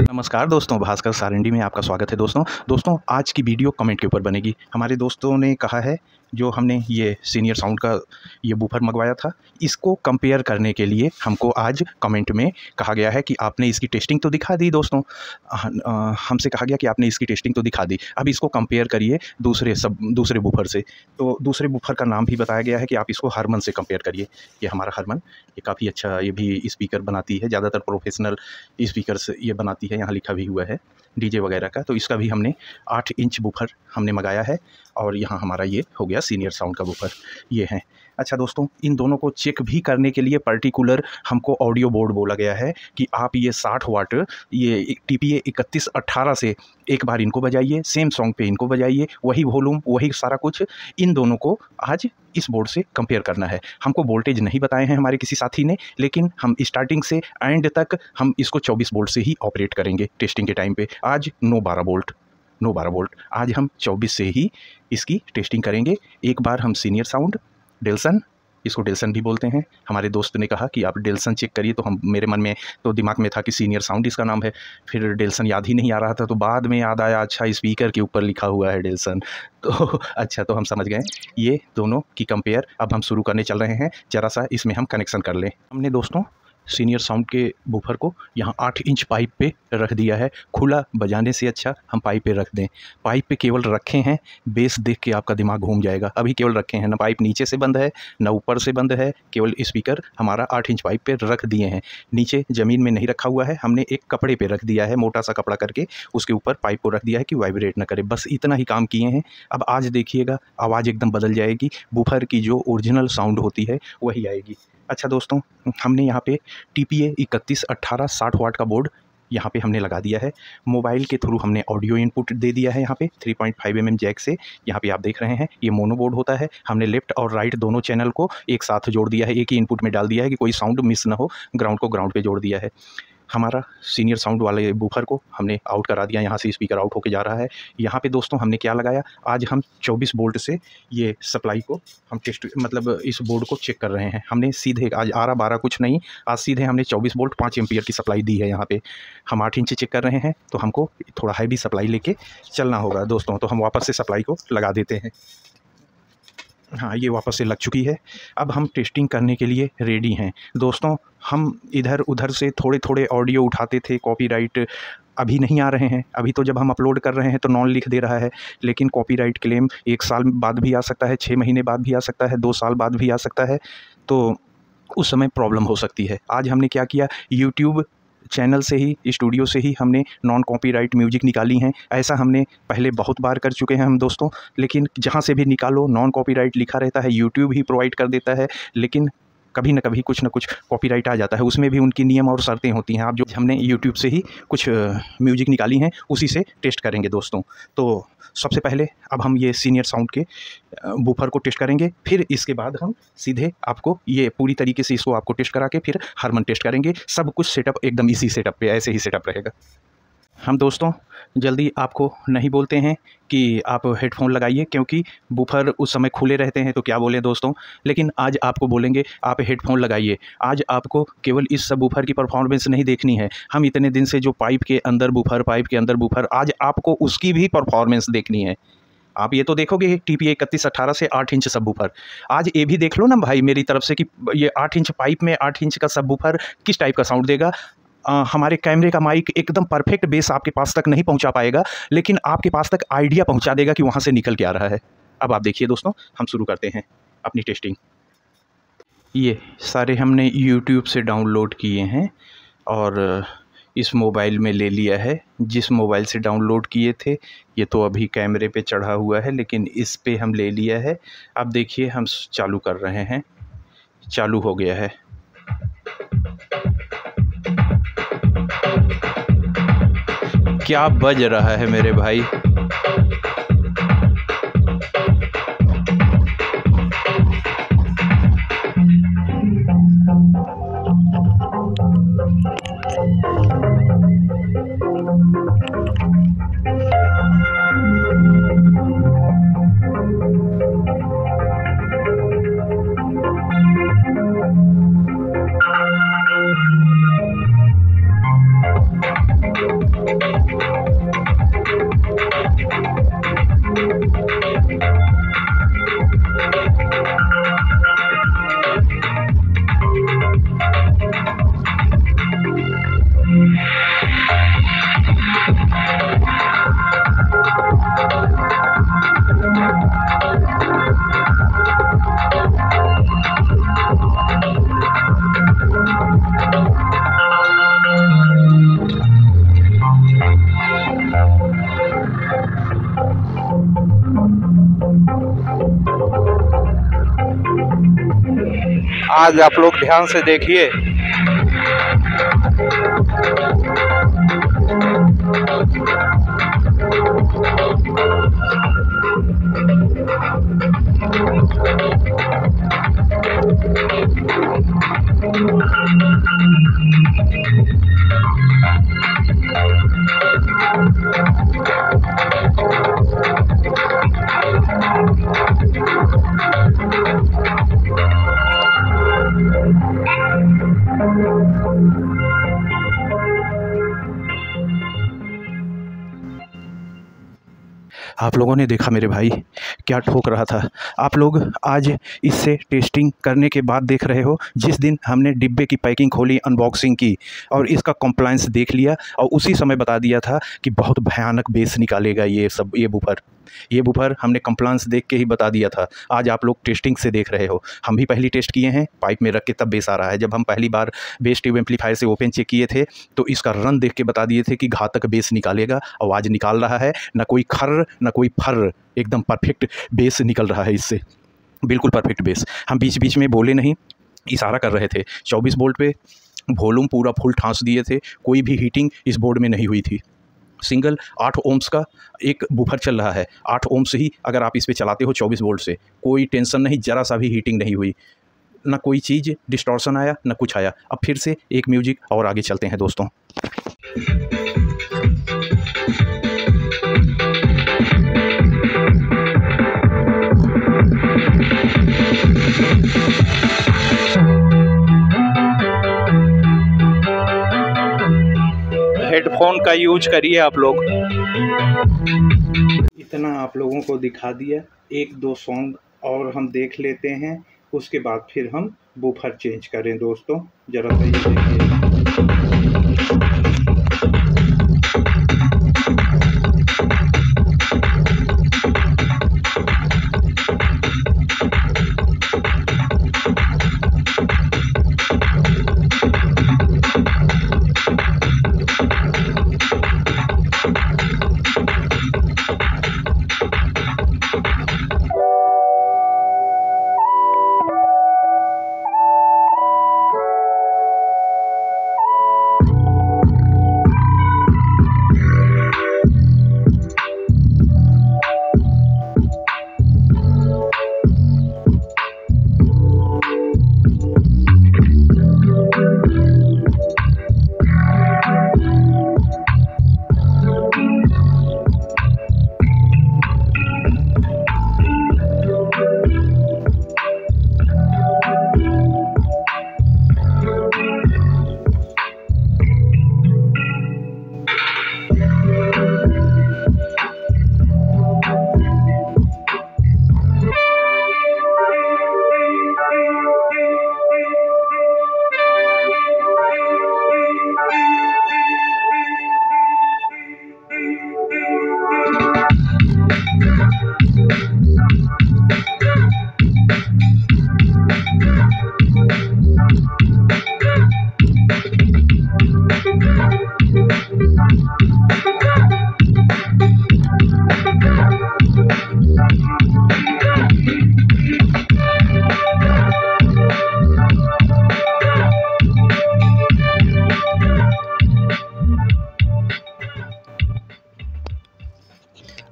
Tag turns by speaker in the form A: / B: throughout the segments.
A: नमस्कार दोस्तों, भास्कर सारंडी में आपका स्वागत है। दोस्तों आज की वीडियो कमेंट के ऊपर बनेगी। हमारे दोस्तों ने कहा है जो हमने ये सीनियर साउंड का ये बूफर मंगवाया था, इसको कंपेयर करने के लिए हमको आज कमेंट में कहा गया है कि आपने इसकी टेस्टिंग तो दिखा दी। दोस्तों हमसे कहा गया कि आपने इसकी टेस्टिंग तो दिखा दी, अब इसको कंपेयर करिए दूसरे बूफर से। तो दूसरे बूफर का नाम भी बताया गया है कि आप इसको हरमन से कंपेयर करिए। ये हमारा हरमन, ये काफ़ी अच्छा, ये भी स्पीकर बनाती है, ज़्यादातर प्रोफेशनल स्पीकर्स ये बनाती है, यहाँ लिखा भी हुआ है डीजे वगैरह का। तो इसका भी हमने 8 इंच बूफर हमने मंगाया है और यहाँ हमारा ये हो गया सीनियर साउंड का बूफर, ये है। अच्छा दोस्तों, इन दोनों को चेक भी करने के लिए पर्टिकुलर हमको ऑडियो बोर्ड बोला गया है कि आप ये 60 वाट ये TPA 3118 से एक बार इनको बजाइए, सेम सॉन्ग पे इनको बजाइए, वही वॉल्यूम वही सारा कुछ। इन दोनों को आज इस बोर्ड से कंपेयर करना है। हमको वोल्टेज नहीं बताए हैं हमारे किसी साथी ने, लेकिन हम स्टार्टिंग से एंड तक हम इसको 24 वोल्ट से ही ऑपरेट करेंगे टेस्टिंग के टाइम पे। आज 9-12 वोल्ट आज हम 24 से ही इसकी टेस्टिंग करेंगे। एक बार हम सीनियर साउंड डेल्सन, इसको डेल्सन भी बोलते हैं, हमारे दोस्त ने कहा कि आप डेल्सन चेक करिए, तो हम मेरे मन में तो दिमाग में था कि सीनियर साउंड इसका नाम है, फिर डेल्सन याद ही नहीं आ रहा था, तो बाद में याद आया अच्छा स्पीकर के ऊपर लिखा हुआ है डेल्सन। तो अच्छा, तो हम समझ गए ये दोनों की कंपेयर अब हम शुरू करने चल रहे हैं। ज़रा सा इसमें हम कनेक्शन कर लें। हमने दोस्तों सीनियर साउंड के बूफर को यहाँ 8 इंच पाइप पे रख दिया है। खुला बजाने से अच्छा हम पाइप पे रख दें। पाइप पे केवल रखे हैं, बेस देख के आपका दिमाग घूम जाएगा। अभी केवल रखे हैं, ना पाइप नीचे से बंद है ना ऊपर से बंद है, केवल स्पीकर हमारा 8 इंच पाइप पे रख दिए हैं। नीचे ज़मीन में नहीं रखा हुआ है, हमने एक कपड़े पे रख दिया है, मोटा सा कपड़ा करके उसके ऊपर पाइप को रख दिया है कि वाइब्रेट ना करे। बस इतना ही काम किए हैं। अब आज देखिएगा आवाज़ एकदम बदल जाएगी, बूफर की जो ओरिजिनल साउंड होती है वही आएगी। अच्छा दोस्तों, हमने यहाँ पे TPA 3118 60 वाट का बोर्ड यहाँ पे हमने लगा दिया है। मोबाइल के थ्रू हमने ऑडियो इनपुट दे दिया है यहाँ पे 3.5 mm जैक से। यहाँ पे आप देख रहे हैं ये मोनो बोर्ड होता है। हमने लेफ़्ट और राइट दोनों चैनल को एक साथ जोड़ दिया है, एक ही इनपुट में डाल दिया है कि कोई साउंड मिस ना हो। ग्राउंड को ग्राउंड पे जोड़ दिया है। हमारा सीनियर साउंड वाले बूफर को हमने आउट करा दिया, यहाँ से स्पीकर आउट होके जा रहा है। यहाँ पे दोस्तों हमने क्या लगाया, आज हम 24 वोल्ट से ये सप्लाई को हम टेस्ट इस बोर्ड को चेक कर रहे हैं। हमने सीधे आज 12 कुछ नहीं, आज सीधे हमने 24 वोल्ट 5 एम्पियर की सप्लाई दी है। यहाँ पे हम 8 इंच चेक कर रहे हैं, तो हमको थोड़ा हैवी सप्लाई लेके चलना होगा दोस्तों। तो हम वापस से सप्लाई को लगा देते हैं। हाँ, ये वापस से लग चुकी है। अब हम टेस्टिंग करने के लिए रेडी हैं दोस्तों। हम इधर उधर से थोड़े थोड़े ऑडियो उठाते थे, कॉपीराइट अभी नहीं आ रहे हैं। अभी तो जब हम अपलोड कर रहे हैं तो नॉन लिख दे रहा है, लेकिन कॉपीराइट क्लेम 1 साल बाद भी आ सकता है, 6 महीने बाद भी आ सकता है, 2 साल बाद भी आ सकता है, तो उस समय प्रॉब्लम हो सकती है। आज हमने क्या किया, यूट्यूब चैनल से ही, स्टूडियो से ही हमने नॉन कॉपीराइट म्यूजिक निकाली हैं। ऐसा हमने पहले बहुत बार कर चुके हैं हम दोस्तों, लेकिन जहाँ से भी निकालो नॉन कॉपीराइट लिखा रहता है, यूट्यूब ही प्रोवाइड कर देता है, लेकिन कभी न कभी कुछ न कुछ कॉपीराइट आ जाता है। उसमें भी उनकी नियम और शर्तें होती हैं। आप जो हमने यूट्यूब से ही कुछ म्यूजिक निकाली हैं उसी से टेस्ट करेंगे दोस्तों। तो सबसे पहले अब हम ये सीनियर साउंड के बूफर को टेस्ट करेंगे, फिर इसके बाद हम सीधे आपको ये पूरी तरीके से इसको आपको टेस्ट करा के फिर हारमन टेस्ट करेंगे। सब कुछ सेटअप एकदम इसी सेटअप पे, ऐसे ही सेटअप रहेगा। हम दोस्तों जल्दी आपको नहीं बोलते हैं कि आप हेडफोन लगाइए, क्योंकि बूफर उस समय खुले रहते हैं, तो क्या बोलें दोस्तों। लेकिन आज आपको बोलेंगे आप हेडफोन लगाइए। आज आपको केवल इस सब बूफर की परफॉर्मेंस नहीं देखनी है, हम इतने दिन से जो पाइप के अंदर बूफर, आज आपको उसकी भी परफॉर्मेंस देखनी है। आप ये तो देखोगे TPA 3118 से 8 इंच सब बूफर, आज ये भी देख लो ना भाई मेरी तरफ से कि ये 8 इंच पाइप में 8 इंच का सब बूफर किस टाइप का साउंड देगा। हमारे कैमरे का माइक एकदम परफेक्ट बेस आपके पास तक नहीं पहुंचा पाएगा, लेकिन आपके पास तक आइडिया पहुंचा देगा कि वहां से निकल के आ रहा है। अब आप देखिए दोस्तों, हम शुरू करते हैं अपनी टेस्टिंग। ये सारे हमने YouTube से डाउनलोड किए हैं और इस मोबाइल में ले लिया है। जिस मोबाइल से डाउनलोड किए थे ये तो अभी कैमरे पे चढ़ा हुआ है, लेकिन इस पे हम ले लिया है। अब देखिए हम चालू कर रहे हैं, चालू हो गया है। क्या बज रहा है मेरे भाई। आज आप लोग ध्यान से देखिए, आप लोगों ने देखा मेरे भाई क्या ठोक रहा था। आप लोग आज इससे टेस्टिंग करने के बाद देख रहे हो, जिस दिन हमने डिब्बे की पैकिंग खोली, अनबॉक्सिंग की और इसका कंप्लायंस देख लिया और उसी समय बता दिया था कि बहुत भयानक बेस निकालेगा ये बूफर हमने कंप्लायंस देख के ही बता दिया था। आज आप लोग टेस्टिंग से देख रहे हो, हम भी पहली टेस्ट किए हैं, पाइप में रख के तब बेस आ रहा है। जब हम पहली बार बेस ट्यूब एम्पलीफायर से ओपन चेक किए थे तो इसका रन देख के बता दिए थे कि घातक बेस निकालेगा। आवाज़ निकाल रहा है, ना कोई खर्र ना कोई फर्र, एकदम परफेक्ट बेस निकल रहा है इससे, बिल्कुल परफेक्ट बेस। हम बीच बीच में बोले नहीं, इशारा कर रहे थे। 24 वोल्ट पे वॉल्यूम पूरा फुल ठांस दिए थे, कोई भी हीटिंग इस बोर्ड में नहीं हुई थी। सिंगल 8 ओम्स का एक बूफर चल रहा है, 8 ओम्स ही अगर आप इस पे चलाते हो 24 वोल्ट से, कोई टेंशन नहीं, ज़रा सा भी हीटिंग नहीं हुई, ना कोई चीज़ डिस्टॉर्शन आया ना कुछ आया। अब फिर से एक म्यूजिक और आगे चलते हैं दोस्तों। हेडफोन का यूज करिए आप लोग। इतना आप लोगों को दिखा दिया, एक दो सॉन्ग और हम देख लेते हैं, उसके बाद फिर हम बूफर चेंज करें दोस्तों। ज़रा सा ये देखिए।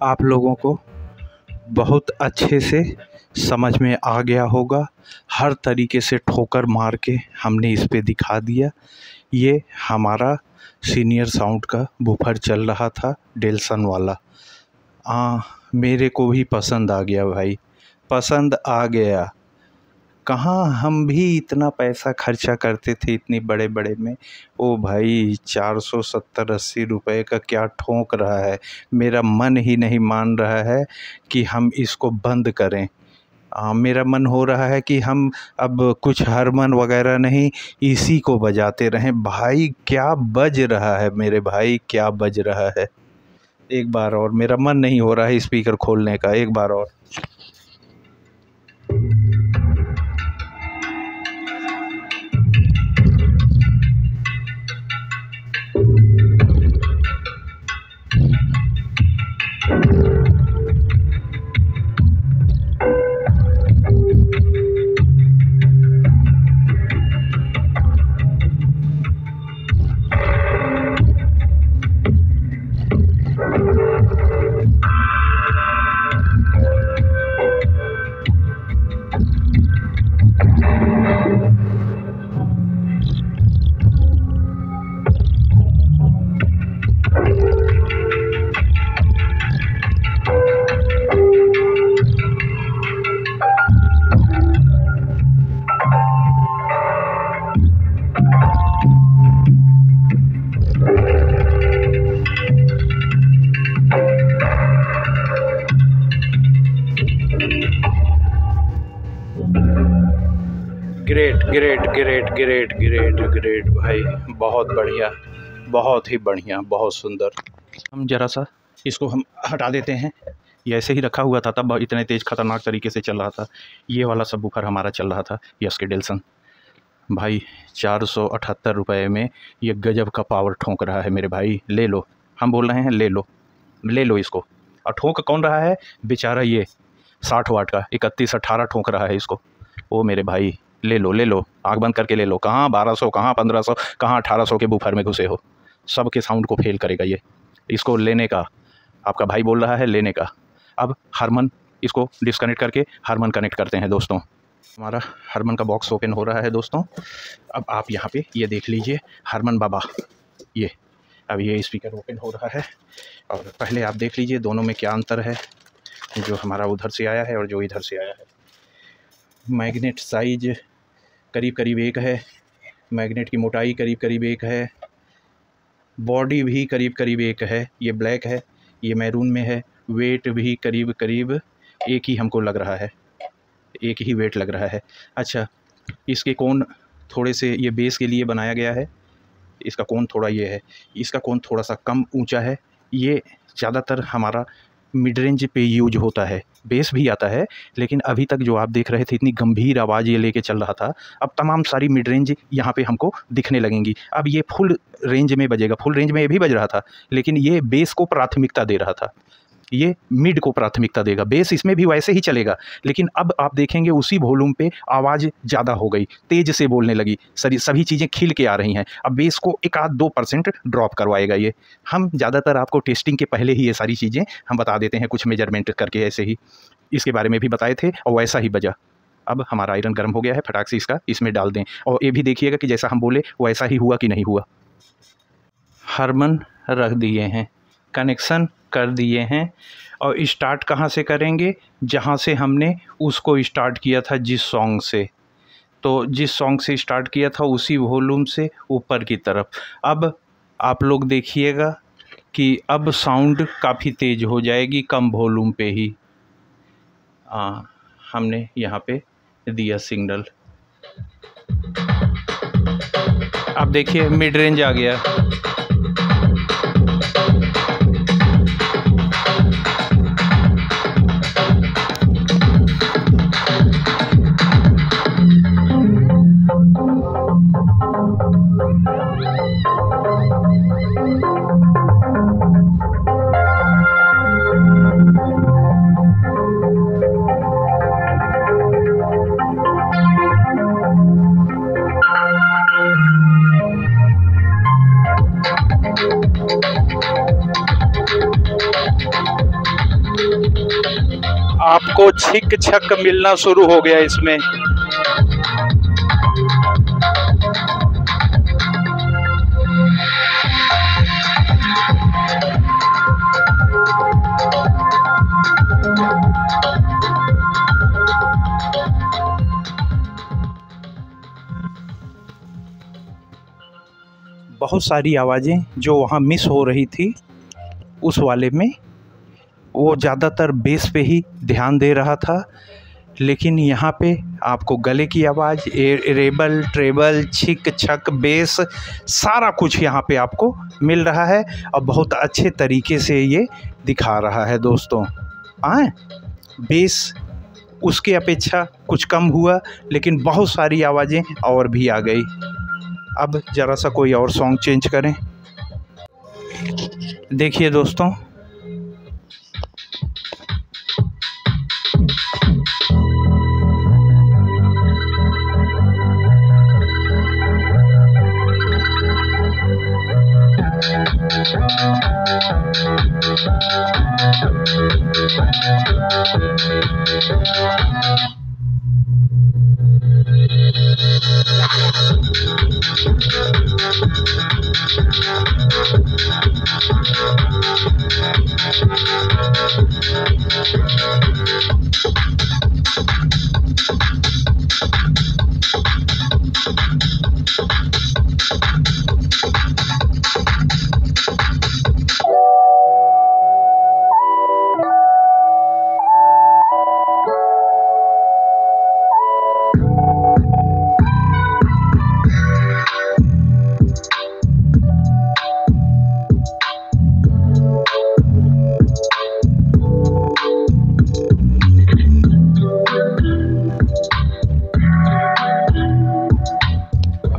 A: आप लोगों को बहुत अच्छे से समझ में आ गया होगा। हर तरीके से ठोकर मार के हमने इस पे दिखा दिया। ये हमारा सीनियर साउंड का बूफर चल रहा था, डेल्सन वाला। मेरे को भी पसंद आ गया भाई, पसंद आ गया। कहाँ हम भी इतना पैसा खर्चा करते थे इतने बड़े बड़े में। ओ भाई 470-80 रुपए का क्या ठोक रहा है। मेरा मन ही नहीं मान रहा है कि हम इसको बंद करें। मेरा मन हो रहा है कि हम अब कुछ हारमोन वगैरह नहीं, इसी को बजाते रहें। भाई क्या बज रहा है मेरे भाई, क्या बज रहा है। एक बार और, मेरा मन नहीं हो रहा है स्पीकर खोलने का, एक बार और। Great great great great great great भाई, बहुत बढ़िया, बहुत ही बढ़िया, बहुत सुंदर। हम ज़रा सा इसको हम हटा देते हैं। ये ऐसे ही रखा हुआ था, तब इतने तेज़ खतरनाक तरीके से चल रहा था। ये वाला सब बुफर हमारा चल रहा था, यस के डेल्सन भाई। 478 रुपये में ये गजब का पावर ठोंक रहा है मेरे भाई। ले लो, हम बोल रहे हैं ले लो, ले लो इसको। और ठोंक कौन रहा है बेचारा, ये 60 वाट का 31-18 ठोंक रहा है इसको। ओ मेरे भाई ले लो, ले लो, आँख बंद करके ले लो। कहाँ 1200, कहाँ 1500, कहाँ 1800 के बुफर में घुसे हो। सब के साउंड को फेल करेगा ये। इसको लेने का आपका भाई बोल रहा है, लेने का। अब हारमोन, इसको डिस्कनेक्ट करके हारमोन कनेक्ट करते हैं दोस्तों। हमारा हारमोन का बॉक्स ओपन हो रहा है दोस्तों। अब आप यहाँ पे ये देख लीजिए हारमोन बाबा, ये अब ये स्पीकर ओपन हो रहा है। और पहले आप देख लीजिए दोनों में क्या अंतर है, जो हमारा उधर से आया है और जो इधर से आया है। मैग्नेट साइज करीब करीब एक है, मैग्नेट की मोटाई करीब करीब एक है, बॉडी भी करीब करीब एक है। ये ब्लैक है, ये मैरून में है। वेट भी करीब करीब एक ही हमको लग रहा है, एक ही वेट लग रहा है। अच्छा, इसके कोण थोड़े से, ये बेस के लिए बनाया गया है, इसका कोण थोड़ा ये है, इसका कोण थोड़ा सा कम ऊंचा है। ये ज़्यादातर हमारा मिड रेंज पे यूज होता है, बेस भी आता है, लेकिन अभी तक जो आप देख रहे थे इतनी गंभीर आवाज़ ये लेके चल रहा था, अब तमाम सारी मिड रेंज यहाँ पे हमको दिखने लगेंगी। अब ये फुल रेंज में बजेगा, फुल रेंज में ये भी बज रहा था, लेकिन ये बेस को प्राथमिकता दे रहा था, ये मिड को प्राथमिकता देगा। बेस इसमें भी वैसे ही चलेगा, लेकिन अब आप देखेंगे उसी वॉल्यूम पे आवाज़ ज़्यादा हो गई, तेज़ से बोलने लगी, सभी चीज़ें खिल के आ रही हैं। अब बेस को 1-2% ड्रॉप करवाएगा ये। हम ज़्यादातर आपको टेस्टिंग के पहले ही ये सारी चीज़ें हम बता देते हैं, कुछ मेजरमेंट करके ऐसे ही इसके बारे में भी बताए थे और वैसा ही बजा। अब हमारा आयरन गर्म हो गया है, फटाक से इसका इसमें डाल दें और ये भी देखिएगा कि जैसा हम बोले वैसा ही हुआ कि नहीं हुआ। हारमोन रख दिए हैं, कनेक्शन कर दिए हैं, और स्टार्ट कहाँ से करेंगे, जहाँ से हमने उसको स्टार्ट किया था, जिस सॉन्ग से। तो जिस सॉन्ग से स्टार्ट किया था उसी वॉल्यूम से ऊपर की तरफ। अब आप लोग देखिएगा कि अब साउंड काफ़ी तेज़ हो जाएगी कम वॉल्यूम पे ही। हमने यहाँ पे दिया सिग्नल, अब देखिए मिड रेंज आ गया। आपको छिक छक मिलना शुरू हो गया इसमें। बहुत सारी आवाज़ें जो वहाँ मिस हो रही थी उस वाले में, वो ज़्यादातर बेस पे ही ध्यान दे रहा था, लेकिन यहाँ पे आपको गले की आवाज़, रेबल, ट्रेबल, छिक छक, बेस, सारा कुछ यहाँ पे आपको मिल रहा है और बहुत अच्छे तरीके से ये दिखा रहा है दोस्तों। बेस उसके अपेक्षा कुछ कम हुआ, लेकिन बहुत सारी आवाज़ें और भी आ गई। अब ज़रा सा कोई और सॉन्ग चेंज करें। देखिए दोस्तों,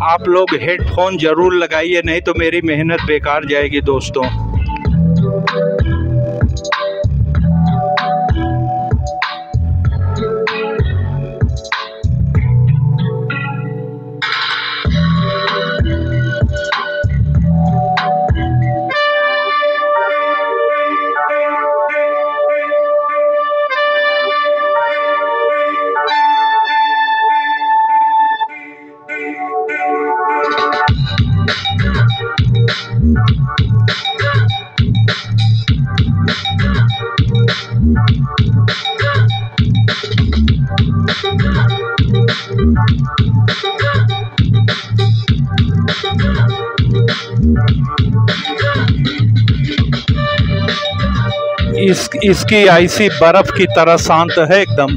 A: आप लोग हेडफोन ज़रूर लगाइए, नहीं तो मेरी मेहनत बेकार जाएगी दोस्तों। इसकी आईसी बर्फ की तरह शांत है एकदम।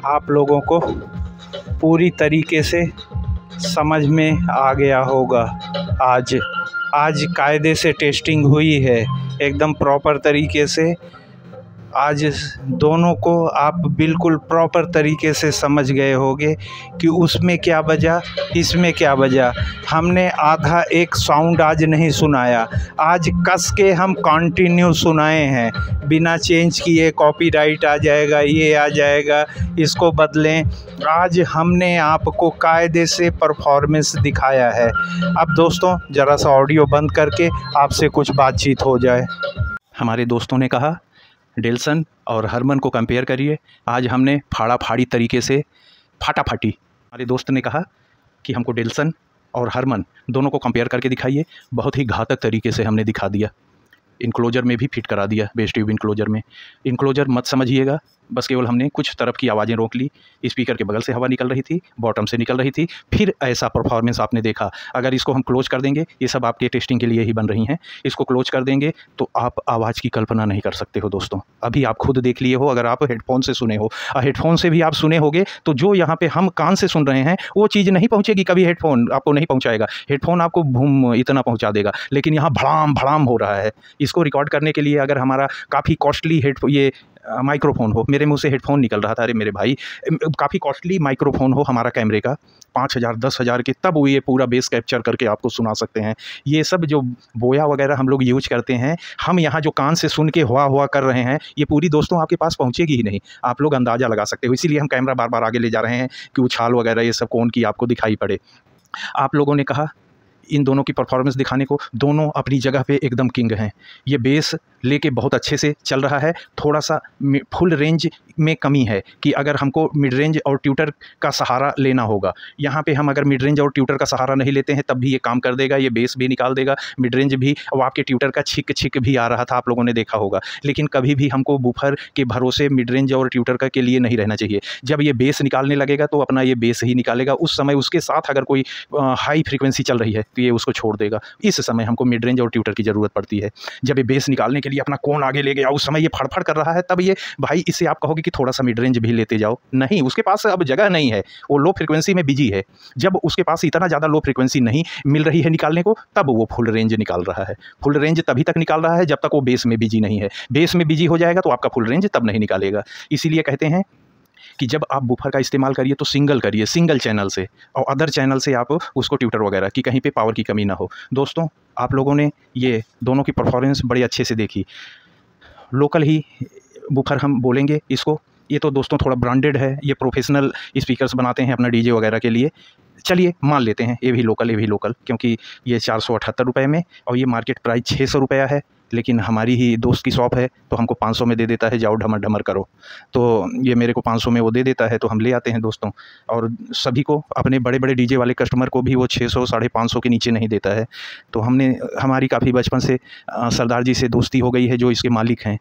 B: आप लोगों को पूरी तरीके से समझ में आ गया होगा। आज कायदे से टेस्टिंग हुई है, एकदम प्रॉपर तरीके से। आज दोनों को आप बिल्कुल प्रॉपर तरीके से समझ गए होंगे कि उसमें क्या बजा, इसमें क्या बजा। हमने आधा एक साउंड आज नहीं सुनाया, आज कस के हम कंटिन्यू सुनाए हैं, बिना चेंज किए। कॉपीराइट आ जाएगा, ये आ जाएगा, इसको बदलें। आज हमने आपको कायदे से परफॉर्मेंस दिखाया है। अब दोस्तों ज़रा सा ऑडियो बंद करके आपसे कुछ बातचीत हो जाए।
A: हमारे दोस्तों ने कहा डेल्सन और हरमन को कंपेयर करिए। आज हमने फाड़ा फाड़ी तरीके से फाटाफाटी, हमारे दोस्त ने कहा कि हमको डेल्सन और हरमन दोनों को कंपेयर करके दिखाइए। बहुत ही घातक तरीके से हमने दिखा दिया। इनक्लोजर में भी फिट करा दिया, बेस ट्यूब इनक्लोजर में। इनक्लोजर मत समझिएगा, बस केवल हमने कुछ तरफ की आवाज़ें रोक ली। स्पीकर के बगल से हवा निकल रही थी, बॉटम से निकल रही थी, फिर ऐसा परफॉर्मेंस आपने देखा। अगर इसको हम क्लोज कर देंगे, ये सब आपके टेस्टिंग के लिए ही बन रही हैं, इसको क्लोज कर देंगे तो आप आवाज़ की कल्पना नहीं कर सकते हो दोस्तों। अभी आप खुद देख लिए हो, अगर आप हेडफोन से सुने हो, हेडफोन से भी आप सुने होगे तो जो यहाँ पे हम कान से सुन रहे हैं वो चीज़ नहीं पहुँचेगी कभी, हेडफोन आपको नहीं पहुँचाएगा। हेडफोन आपको भूम इतना पहुँचा देगा, लेकिन यहाँ भड़ाम भड़ाम हो रहा है। इसको रिकॉर्ड करने के लिए अगर हमारा काफ़ी कॉस्टली ये माइक्रोफोन हो, मेरे मुंह से हेडफोन निकल रहा था, अरे मेरे भाई, काफ़ी कॉस्टली माइक्रोफोन हो हमारा कैमरे का, 5,000 10,000 के, तब वो ये पूरा बेस कैप्चर करके आपको सुना सकते हैं। ये सब जो बोया वगैरह हम लोग यूज करते हैं, हम यहाँ जो कान से सुन के हुआ हुआ कर रहे हैं, ये पूरी दोस्तों आपके पास पहुँचेगी ही नहीं। आप लोग अंदाज़ा लगा सकते हो, इसीलिए हम कैमरा बार बार आगे ले जा रहे हैं कि उछाल वगैरह ये सब कौन की आपको दिखाई पड़े। आप लोगों ने कहा इन दोनों की परफॉर्मेंस दिखाने को, दोनों अपनी जगह पे एकदम किंग हैं। ये बेस लेके बहुत अच्छे से चल रहा है। थोड़ा सा फुल रेंज में कमी है कि अगर हमको मिड रेंज और ट्यूटर का सहारा लेना होगा। यहाँ पे हम अगर मिड रेंज और ट्यूटर का सहारा नहीं लेते हैं तब भी ये काम कर देगा, ये बेस भी निकाल देगा, मिड रेंज भी, और आपके ट्यूटर का छिक छिक भी आ रहा था, आप लोगों ने देखा होगा। लेकिन कभी भी हमको बूफर के भरोसे मिड रेंज और ट्यूटर का के लिए नहीं रहना चाहिए। जब ये बेस निकालने लगेगा तो अपना ये बेस ही निकालेगा। उस समय उसके साथ अगर कोई हाई फ्रीक्वेंसी चल रही है तो ये उसको छोड़ देगा। इस समय हमको मिड रेंज और ट्यूटर की ज़रूरत पड़ती है। जब ये बेस निकालने के लिए अपना कोन आगे ले गया, उस समय ये फड़फड़ कर रहा है, तब ये भाई, इससे आप कहोगे कि थोड़ा सा मिड रेंज भी लेते जाओ, नहीं, उसके पास अब जगह नहीं है, वो लो फ्रीक्वेंसी में बिजी है। जब उसके पास इतना ज़्यादा लो फ्रीक्वेंसी नहीं मिल रही है निकालने को, तब वो फुल रेंज निकाल रहा है। फुल रेंज तभी तक निकाल रहा है जब तक वो बेस में बिजी नहीं है। बेस में बिजी हो जाएगा तो आपका फुल रेंज तब नहीं निकालेगा। इसीलिए कहते हैं कि जब आप बूफर का इस्तेमाल करिए तो सिंगल करिए, सिंगल चैनल से, और अदर चैनल से आप उसको ट्यूटर वगैरह की कहीं पे पावर की कमी ना हो। दोस्तों आप लोगों ने ये दोनों की परफॉर्मेंस बड़े अच्छे से देखी। लोकल ही बूफर हम बोलेंगे इसको, ये तो दोस्तों थोड़ा ब्रांडेड है, ये प्रोफेशनल स्पीकर्स बनाते हैं अपना डीजे वगैरह के लिए। चलिए मान लेते हैं ये भी लोकल, क्योंकि ये 478 रुपये में, और ये मार्केट प्राइस 600 रुपया है। लेकिन हमारी ही दोस्त की शॉप है तो हमको 500 में दे देता है, जाओ ढमर ढमर करो। तो ये मेरे को 500 में वो दे देता है, तो हम ले आते हैं दोस्तों। और सभी को, अपने बड़े बड़े डीजे वाले कस्टमर को भी वो 600 550 के नीचे नहीं देता है। तो हमारी काफ़ी बचपन से सरदार जी से दोस्ती हो गई है, जो इसके मालिक हैं,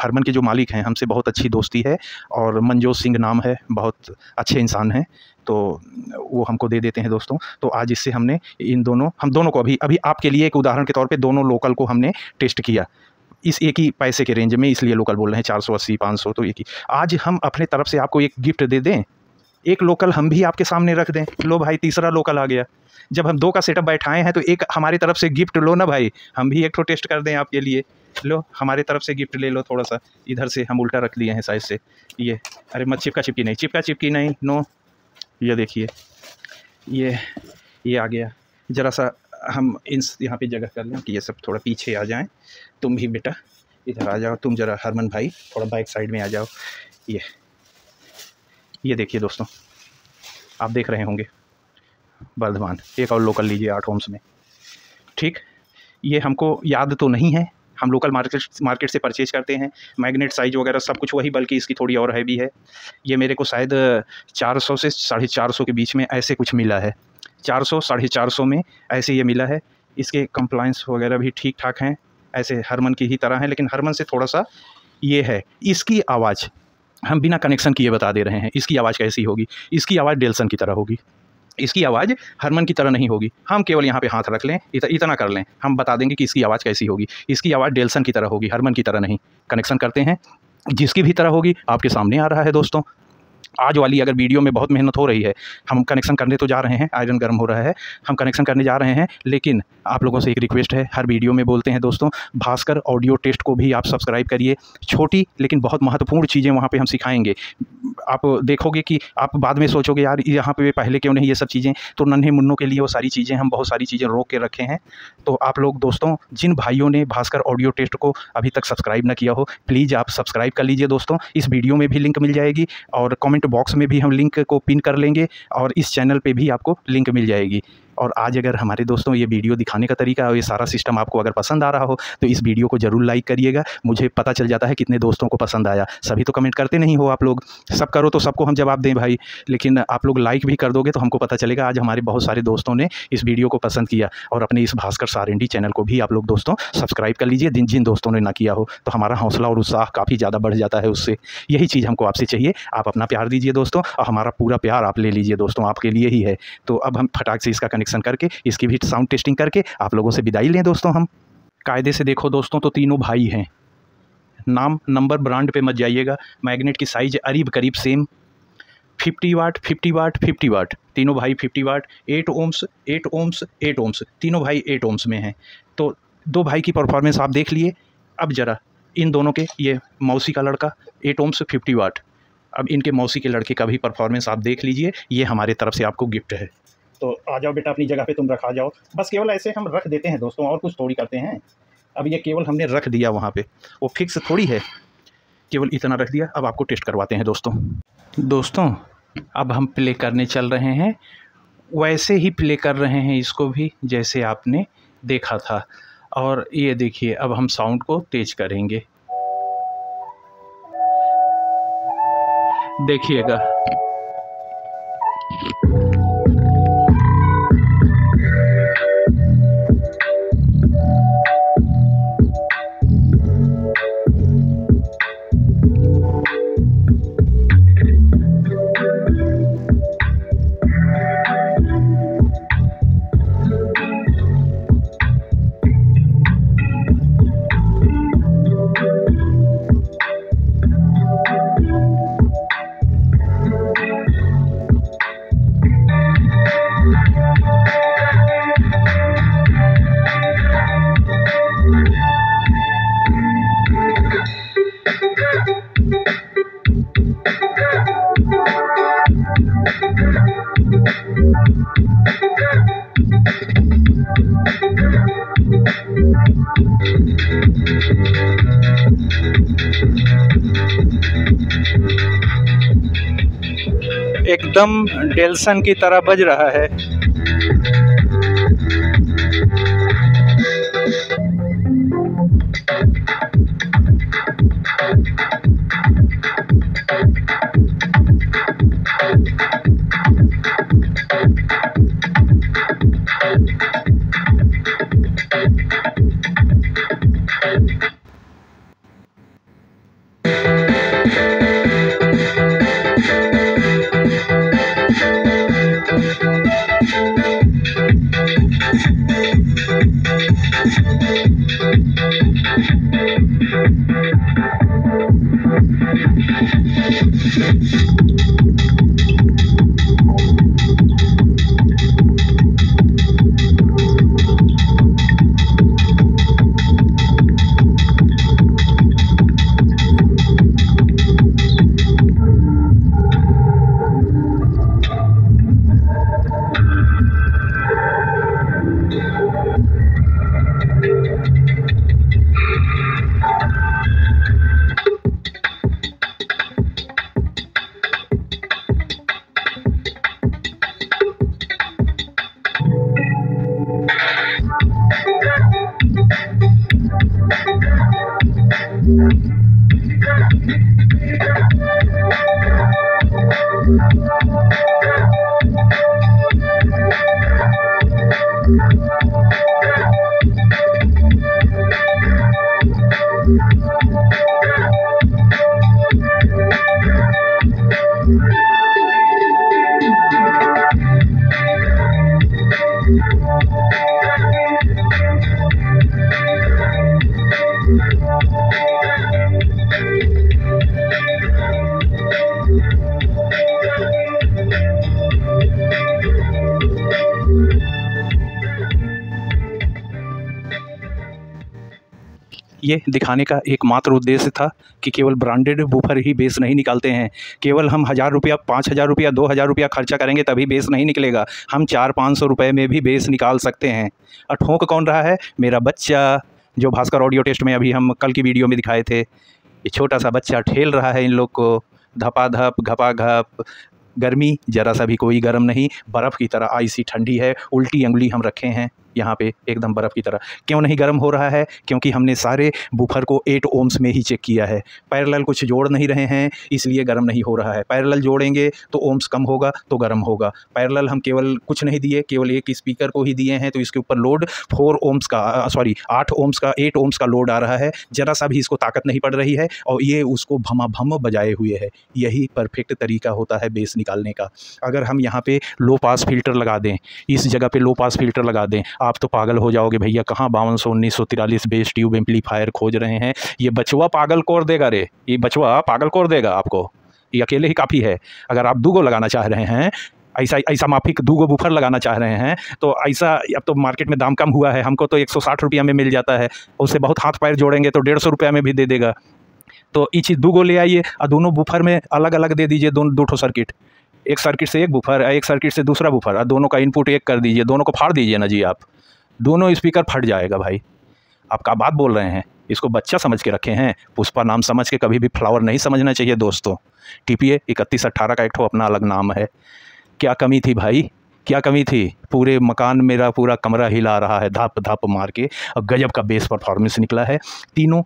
A: हरमन के जो मालिक हैं, हमसे बहुत अच्छी दोस्ती है। और मनजोत सिंह नाम है, बहुत अच्छे इंसान हैं, तो वो हमको दे देते हैं दोस्तों। तो आज इससे हमने हम दोनों को अभी आपके लिए एक उदाहरण के तौर पे दोनों लोकल को हमने टेस्ट किया इस एक ही पैसे के रेंज में, इसलिए लोकल बोल रहे हैं, 480 500 तो एक ही। आज हम अपने तरफ से आपको एक गिफ्ट दे दें, एक लोकल हम भी आपके सामने रख दें। लो भाई, तीसरा लोकल आ गया। जब हम 2 का सेटअप बैठाए हैं तो एक हमारी तरफ से गिफ्ट लो ना भाई, हम भी एक ठो टेस्ट कर दें आपके लिए। लो, हमारे तरफ से गिफ्ट ले लो। थोड़ा सा इधर से हम उल्टा रख लिए हैं साइज से, ये, अरे मत चिपका चिपकी नहीं, नो, ये देखिए, ये आ गया। ज़रा सा हम यहाँ पे जगह कर लें कि ये सब थोड़ा पीछे आ जाएं। तुम भी बेटा इधर आ जाओ, तुम ज़रा हरमन भाई थोड़ा बैक साइड में आ जाओ। ये देखिए दोस्तों, आप देख रहे होंगे वर्धमान, एक और लोकल लीजिए 8 ओम्स में, ठीक। ये हमको याद तो नहीं है, हम लोकल मार्केट से परचेज करते हैं, मैग्नेट साइज वगैरह सब कुछ वही, बल्कि इसकी थोड़ी और हैवी है। ये मेरे को शायद 400 से 450 के बीच में ऐसे कुछ मिला है, 400 450 में ऐसे ये मिला है। इसके कंप्लायंस वगैरह भी ठीक ठाक हैं, ऐसे हरमन की ही तरह हैं, लेकिन हरमन से थोड़ा सा ये है। इसकी आवाज़ हम बिना कनेक्शन किए बता दे रहे हैं, इसकी आवाज़ कैसी होगी। इसकी आवाज़ डेल्सन की तरह होगी, इसकी आवाज़ हरमन की तरह नहीं होगी। हम केवल यहाँ पे हाथ रख लें, इतना कर लें, हम बता देंगे कि इसकी आवाज़ कैसी होगी। इसकी आवाज़ डेल्सन की तरह होगी, हरमन की तरह नहीं। कनेक्शन करते हैं, जिसकी भी तरह होगी आपके सामने आ रहा है दोस्तों। आज वाली अगर वीडियो में बहुत मेहनत हो रही है, हम कनेक्शन करने तो जा रहे हैं, आयरन गर्म हो रहा है, हम कनेक्शन करने जा रहे हैं, लेकिन आप लोगों से एक रिक्वेस्ट है, हर वीडियो में बोलते हैं दोस्तों, भास्कर ऑडियो टेस्ट को भी आप सब्सक्राइब करिए। छोटी लेकिन बहुत महत्वपूर्ण चीज़ें वहाँ पे हम सिखाएंगे। आप देखोगे कि आप बाद में सोचोगे यार यहाँ पे पहले क्यों नहीं ये सब चीज़ें, तो नन्हे मुन्नों के लिए वो सारी चीज़ें हम बहुत सारी चीज़ें रोक के रखे हैं। तो आप लोग दोस्तों, जिन भाइयों ने भास्कर ऑडियो टेस्ट को अभी तक सब्सक्राइब न किया हो, प्लीज़ आप सब्सक्राइब कर लीजिए दोस्तों। इस वीडियो में भी लिंक मिल जाएगी और कमेंट बॉक्स में भी हम लिंक को पिन कर लेंगे और इस चैनल पे भी आपको लिंक मिल जाएगी। और आज अगर हमारे दोस्तों ये वीडियो दिखाने का तरीका और ये सारा सिस्टम आपको अगर पसंद आ रहा हो तो इस वीडियो को ज़रूर लाइक करिएगा। मुझे पता चल जाता है कितने दोस्तों को पसंद आया। सभी तो कमेंट करते नहीं हो आप लोग, सब करो तो सबको हम जवाब दें भाई, लेकिन आप लोग लाइक भी कर दोगे तो हमको पता चलेगा आज हमारे बहुत सारे दोस्तों ने इस वीडियो को पसंद किया। और अपने इस भास्कर सारंडी चैनल को भी आप लोग दोस्तों सब्सक्राइब कर लीजिए, जिन दोस्तों ने ना किया हो, तो हमारा हौसला और उत्साह काफ़ी ज़्यादा बढ़ जाता है उससे। यही चीज़ हमको आपसे चाहिए, आप अपना प्यार दीजिए दोस्तों, और हमारा पूरा प्यार आप ले लीजिए दोस्तों, आपके लिए ही है। तो अब हम फटाक से इसका कनेक्शन करके इसकी भी साउंड टेस्टिंग करके आप लोगों से विदाई लें दोस्तों। हम कायदे से देखो दोस्तों, तो तीनों भाई हैं, नाम नंबर ब्रांड पे मत जाइएगा। मैग्नेट की साइज़ करीब सेम, 50 वाट 50 वाट 50 वाट, तीनों भाई 50 वाट, 8 ओम्स 8 ओम्स 8 ओम्स, तीनों भाई 8 ओम्स में हैं। तो दो भाई की परफॉर्मेंस आप देख लिए। अब ज़रा इन दोनों के, ये मौसी का लड़का 8 ओम्स 50 वाट, अब इनके मौसी के लड़के का भी परफॉर्मेंस आप देख लीजिए। ये हमारे तरफ से आपको गिफ्ट है। तो आ जाओ बेटा, अपनी जगह पे तुम रखा जाओ। बस केवल ऐसे हम रख देते हैं दोस्तों, और कुछ थोड़ी करते हैं। अब ये केवल हमने रख दिया वहाँ पे, वो फिक्स थोड़ी है, केवल इतना रख दिया। अब आपको टेस्ट करवाते हैं दोस्तों। अब हम प्ले करने चल रहे हैं, वैसे ही प्ले कर रहे हैं इसको भी जैसे आपने देखा था। और ये देखिए, अब हम साउंड को तेज करेंगे, देखिएगा। एकदम डेल्सन की तरह बज रहा है। ये दिखाने का एकमात्र उद्देश्य था कि केवल ब्रांडेड बूफर ही बेस नहीं निकालते हैं। केवल हम 1000 रुपया, 5000 रुपया, 2000 रुपया खर्चा करेंगे तभी बेस नहीं निकलेगा। हम 400-500 रुपये में भी बेस निकाल सकते हैं। और ठोंक कौन रहा है? मेरा बच्चा, जो भास्कर ऑडियो टेस्ट में अभी हम कल की वीडियो में दिखाए थे। ये छोटा सा बच्चा ठेल रहा है इन लोग को, धपाधप घपाघप। गर्मी जरा सा भी कोई गर्म नहीं, बर्फ़ की तरह आइसी ठंडी है। उल्टी अंगुली हम रखे हैं यहाँ पे एकदम बर्फ़ की तरह। क्यों नहीं गर्म हो रहा है? क्योंकि हमने सारे बूफर को 8 ohms में ही चेक किया है। पैरेलल कुछ जोड़ नहीं रहे हैं, इसलिए गर्म नहीं हो रहा है। पैरेलल जोड़ेंगे तो ohms कम होगा तो गर्म होगा। पैरेलल हम केवल कुछ नहीं दिए, केवल एक स्पीकर को ही दिए हैं, तो इसके ऊपर लोड 8 ohms का 8 ohms का लोड आ रहा है। ज़रा सा भी इसको ताकत नहीं पड़ रही है और ये उसको भमाभम बजाए हुए है। यही परफेक्ट तरीका होता है बेस निकालने का। अगर हम यहाँ पे लो पास फिल्टर लगा दें, इस जगह पे लो पास फिल्टर लगा दें, आप तो पागल हो जाओगे भैया। कहाँ 5200 1943 बेस ट्यूब एम्पलीफायर खोज रहे हैं? ये बचवा पागल कर देगा रे, ये बचवा पागल कर देगा आपको। ये अकेले ही काफ़ी है। अगर आप 2 लगाना चाह रहे हैं, ऐसा माफिक 2 बूफर लगाना चाह रहे हैं, तो ऐसा अब तो मार्केट में दाम कम हुआ है। हमको तो 160 रुपया में मिल जाता है, उससे बहुत हाथ पैर जोड़ेंगे तो 150 रुपया में भी दे देगा। तो ये चीज़ 2 ले आइए और दोनों बूफर में अलग अलग दे दीजिए, 2 सर्किट। एक सर्किट से एक बूफर, एक सर्किट से दूसरा बूफर, और दोनों का इनपुट एक कर दीजिए। दोनों को फाड़ दीजिए ना जी, आप दोनों स्पीकर फट जाएगा भाई। आप क्या बात बोल रहे हैं? इसको बच्चा समझ के रखे हैं? पुष्पा नाम समझ के कभी भी फ्लावर नहीं समझना चाहिए दोस्तों। TPA 3118 का एक ठो अपना अलग नाम है। क्या कमी थी भाई, क्या कमी थी? पूरे मकान, मेरा पूरा कमरा हिला रहा है धप धप मार के, और गजब का बेस परफॉर्मेंस निकला है। तीनों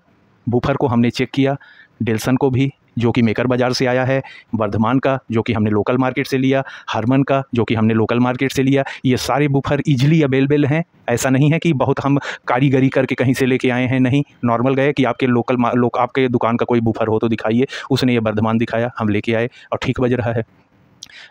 A: बूफर को हमने चेक किया, डेल्सन को भी जो कि मेकर बाज़ार से आया है, वर्धमान का जो कि हमने लोकल मार्केट से लिया, हरमन का जो कि हमने लोकल मार्केट से लिया। ये सारे बूफर ईजिली अवेलेबल हैं। ऐसा नहीं है कि बहुत हम कारीगरी करके कहीं से लेके आए हैं, नहीं। नॉर्मल गए कि आपके आपके दुकान का कोई बूफर हो तो दिखाइए, उसने ये वर्धमान दिखाया, हम लेके आए और ठीक बज रहा है।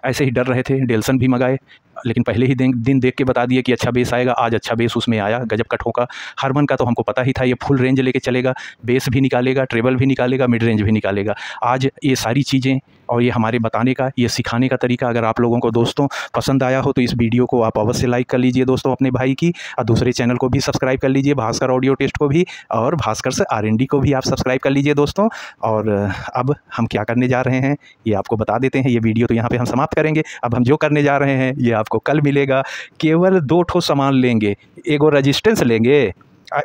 A: ऐसे ही डर रहे थे, डेल्सन भी मंगाए, लेकिन पहले ही दिन देख के बता दिए कि अच्छा बेस आएगा। आज अच्छा बेस उसमें आया, गजब का ठोका। हरमन का तो हमको पता ही था ये फुल रेंज लेके चलेगा, बेस भी निकालेगा, ट्रेबल भी निकालेगा, मिड रेंज भी निकालेगा। आज ये सारी चीज़ें और ये हमारे बताने का, ये सिखाने का तरीका अगर आप लोगों को दोस्तों पसंद आया हो तो इस वीडियो को आप अवश्य लाइक कर लीजिए दोस्तों अपने भाई की, और दूसरे चैनल को भी सब्सक्राइब कर लीजिए, भास्कर ऑडियो टेस्ट को भी, और भास्कर से R&D को भी आप सब्सक्राइब कर लीजिए दोस्तों। और अब हम क्या करने जा रहे हैं ये आपको बता देते हैं। ये वीडियो तो यहाँ पर हम समाप्त करेंगे। अब हम जो करने जा रहे हैं ये आपको कल मिलेगा। केवल 2 ठो सामान लेंगे, एगो रेजिस्टेंस लेंगे,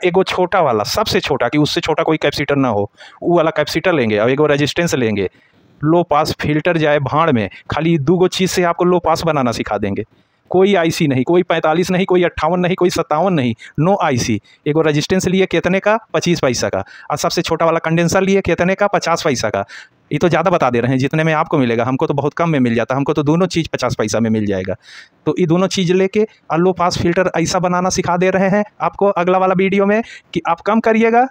A: एगो छोटा वाला, सबसे छोटा कि उससे छोटा कोई कैपेसिटर ना हो, वो वाला कैपेसिटर लेंगे, और एगो रेजिस्टेंस लेंगे। लो पास फिल्टर जाए भाड़ में, खाली 2 चीज़ से आपको लो पास बनाना सिखा देंगे। कोई IC नहीं, कोई 45 नहीं, कोई 58 नहीं, कोई 57 नहीं, नो IC। एगो रेजिस्टेंस लिए कितने का? 25 पैसा का। और सबसे छोटा वाला कंडेंसर लिए कितने का? 50 पैसा का। ये तो ज़्यादा बता दे रहे हैं, जितने में आपको मिलेगा हमको तो बहुत कम में मिल जाता। हमको तो दोनों चीज़ 50 पैसा में मिल जाएगा। तो ये दोनों चीज़ लेके लो पास फिल्टर ऐसा बनाना सिखा दे रहे हैं आपको अगला वाला वीडियो में, कि आप कम करिएगा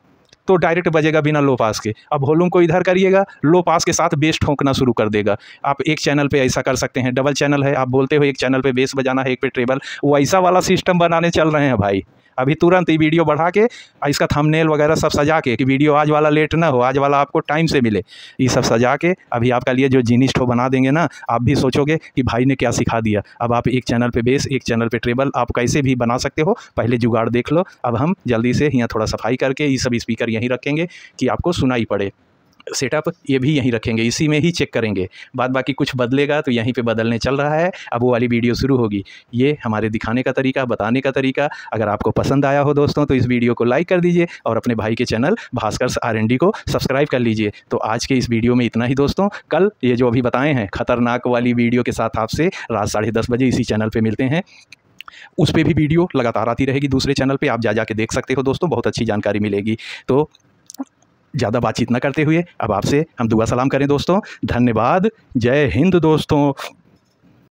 A: तो डायरेक्ट बजेगा बिना लो पास के। अब वॉल्यूम को इधर करिएगा, लो पास के साथ बेस ठोंकना शुरू कर देगा। आप एक चैनल पे ऐसा कर सकते हैं, डबल चैनल है, आप बोलते हो एक चैनल पे बेस बजाना है, एक पे ट्रेबल, वो ऐसा वाला सिस्टम बनाने चल रहे हैं भाई। अभी तुरंत ये वीडियो बढ़ा के इसका थंबनेल वगैरह सब सजा के, कि वीडियो आज वाला लेट ना हो, आज वाला आपको टाइम से मिले, ये सब सजा के अभी आपका लिए जो जीनिस ठो बना देंगे ना, आप भी सोचोगे कि भाई ने क्या सिखा दिया। अब आप एक चैनल पे बेस, एक चैनल पे ट्रेबल, आप कैसे भी बना सकते हो, पहले जुगाड़ देख लो। अब हम जल्दी से यहाँ थोड़ा सफाई करके ये सब स्पीकर यहीं रखेंगे कि आपको सुनाई पड़े। सेटअप ये भी यहीं रखेंगे, इसी में ही चेक करेंगे। बाद बाकी कुछ बदलेगा तो यहीं पे बदलने चल रहा है। अब वो वाली वीडियो शुरू होगी। ये हमारे दिखाने का तरीका, बताने का तरीका। अगर आपको पसंद आया हो दोस्तों तो इस वीडियो को लाइक कर दीजिए और अपने भाई के चैनल भास्कर R&D को सब्सक्राइब कर लीजिए। तो आज के इस वीडियो में इतना ही दोस्तों। कल ये जो अभी बताए हैं खतरनाक वाली वीडियो के साथ आपसे रात 10:30 बजे इसी चैनल पर मिलते हैं। उस पर भी वीडियो लगातार आती रहेगी दूसरे चैनल पर, आप जा के देख सकते हो दोस्तों, बहुत अच्छी जानकारी मिलेगी। तो ज़्यादा बातचीत न करते हुए अब आपसे हम दुआ सलाम करें दोस्तों। धन्यवाद, जय हिंद दोस्तों।